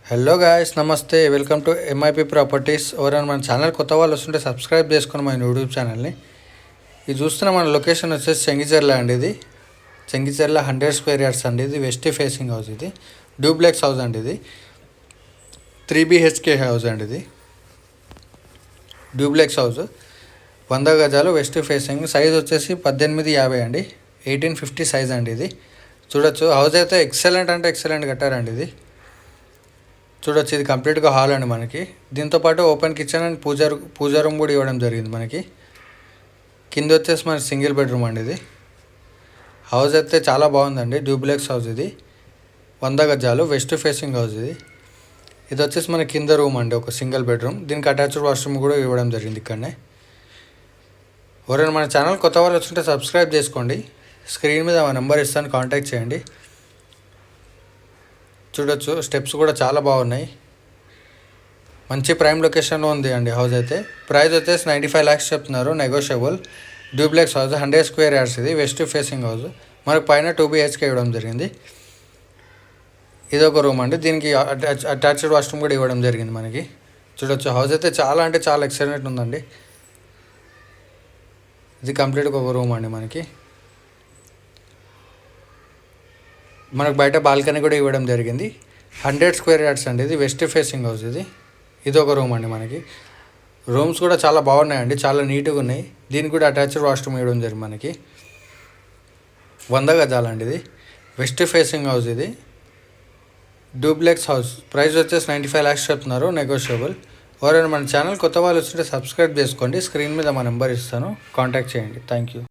Hello guys, నమస్తే. Welcome to MIP properties. ఎవరైనా మన ఛానల్ కొత్త వాళ్ళు వస్తుంటే సబ్స్క్రైబ్ చేసుకుని మన యూట్యూబ్ ఛానల్ని. ఇది చూస్తున్న మన లొకేషన్ వచ్చేసి చెంగిచెర్ల అండి. ఇది చెంగిచెర్ల 100 స్క్వేర్ యార్డ్స్ అండి. ఇది వెస్ట్ ఫేసింగ్ హౌస్. ఇది డూప్లెక్స్ హౌస్ అండి. ఇది 3 BHK హౌస్ అండి. ఇది డూప్లెక్స్ హౌస్ 100 గజాలు వెస్ట్ ఫేసింగ్. సైజ్ వచ్చేసి 1850 అండి. 1850 సైజ్ అండి. ఇది చూడొచ్చు. హౌస్ అయితే ఎక్సలెంట్ అంటే ఎక్సలెంట్ కట్టారండి. ఇది చూడొచ్చు. ఇది కంప్లీట్గా హాల్ అండి మనకి. దీంతోపాటు open kitchen and pooja room కూడా ఇవ్వడం జరిగింది మనకి. కింద వచ్చేసి మన సింగిల్ బెడ్రూమ్ అండి. ఇది హౌస్ అయితే చాలా బాగుందండి. Duplex house. ఇది 100 గజాలు వెస్ట్ ఫేసింగ్ హౌస్. ఇది వచ్చేసి మన కింద రూమ్ అండి, ఒక సింగిల్ బెడ్రూమ్. దీనికి అటాచ్డ్ వాష్రూమ్ కూడా ఇవ్వడం జరిగింది ఇక్కడనే. ఎవరైనా మన ఛానల్ కొత్త వాళ్ళు వచ్చుంటే సబ్స్క్రైబ్ చేసుకోండి. స్క్రీన్ మీద మా నెంబర్ ఇస్తాను, కాంటాక్ట్ చేయండి. చూడొచ్చు. స్టెప్స్ కూడా చాలా బాగున్నాయి. మంచి ప్రైమ్ లొకేషన్లో ఉంది అండి హౌస్ అయితే. ప్రైస్ వచ్చేసి 95 lakhs చెప్తున్నారు, negotiable. Duplex house 100 square yards. ఇది వెస్ట్ ఫేసింగ్ హౌస్. మనకు పైన 2 BHK ఇవ్వడం జరిగింది. ఇది ఒక రూమ్ అండి. దీనికి అటాచ్డ్ వాష్రూమ్ కూడా ఇవ్వడం జరిగింది మనకి. చూడొచ్చు. హౌస్ అయితే చాలా అంటే చాలా ఎక్సలెంట్ ఉందండి. ఇది కంప్లీట్గా ఒక రూమ్ అండి మనకి. మనకు బయట బాల్కనీ కూడా ఇవ్వడం జరిగింది. 100 స్క్వేర్ యార్డ్స్ అండి. ఇది వెస్ట్ ఫేసింగ్ హౌస్. ఇది ఒక రూమ్ అండి మనకి. రూమ్స్ కూడా చాలా బాగున్నాయండి, చాలా నీట్గా ఉన్నాయి. దీనికి కూడా అటాచ్డ్ వాష్రూమ్ ఇవ్వడం జరిగింది మనకి. 100 గజాలండి. ఇది వెస్ట్ ఫేసింగ్ హౌస్. ఇది డూప్లెక్స్ హౌస్. ప్రైస్ వచ్చేసి 95 lakhs చెప్తున్నారు, నెగోషియబుల్. ఎవరైనా మన ఛానల్ కొత్త వాళ్ళు వస్తుంటే సబ్స్క్రైబ్ చేసుకోండి. స్క్రీన్ మీద మా నెంబర్ ఇస్తాను, కాంటాక్ట్ చేయండి. Thank you.